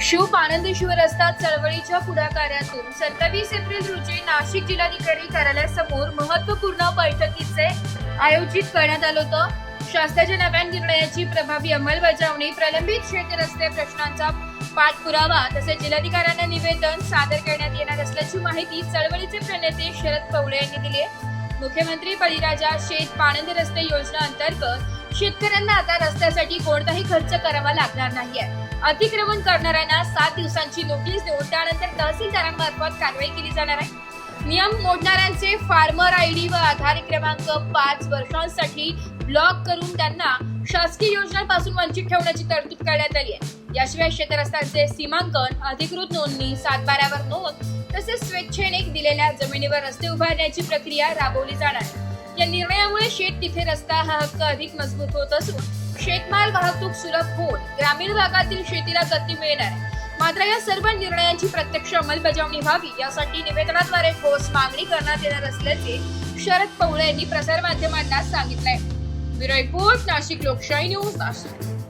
शुभ आनंद शिवरस्ता चळवळीच्या पुढाकारातून 27 एप्रिल रोजी नाशिक जिल्हाधिकारी कार्यालयासमोर महत्त्वपूर्ण बैठकीचे आयोजित करण्यात आलं होतं। शासनाच्या नव्या निर्णयाची प्रभावी अंमलबजावणी, प्रलंबित शेत रस्ते प्रश्नांचा पाठपुरावा तसेच जिल्हाधिकाऱ्यांना निवेदन सादर करण्यात येणार असल्याची माहिती चळवळीचे प्रणेते शरद पवळे यांनी दिली आहे। मुख्यमंत्री बळीराजा शेत पाणंद रस्ते योजना अंतर्गत शेतकऱ्यांना आता रस्त्यासाठी कोणताही खर्च करावा लागणार नाहीये। अतिक्रमण करणाऱ्यांना 7 दिवसांची नोटीस देऊन त्यानंतर तहसीलदारांमार्फत कारवाई केली जाणार आहे। नियम मोडणाऱ्यांचे फार्मर आयडी व आधार क्रमांक 5 वर्षांसाठी ब्लॉक करून त्यांना शासकीय योजनांपासून वंचित ठेवण्याची तरतूद करण्यात आली आहे। याशिवाय शेतरस्त्यांचे सीमांकन, अधिकृत नोंदणी, 7/12 वर नोंद तसेच स्वेच्छेने दिलेल्या जमिनीवर रस्ते उभारण्याची प्रक्रिया राबवली जाणार आहे। या निर्णयामुळे शेत तिथे रस्ता हा हक्क अधिक मजबूत होत असून शेतमाल वाहतूक सुलभ होऊन ग्रामीण भागातील शेतीला गती मिळणार आहे। मात्र या सर्व निर्णयांची प्रत्यक्ष अंमलबजावणी व्हावी यासाठी निवेदनाद्वारे ठोस मागणी करण्यात येणार असल्याचे शरद पवळे यांनी प्रसारमाध्यमांना सांगितलंय। ब्युरो रिपोर्ट, नाशिक लोकशाही न्यूज, नाशिक।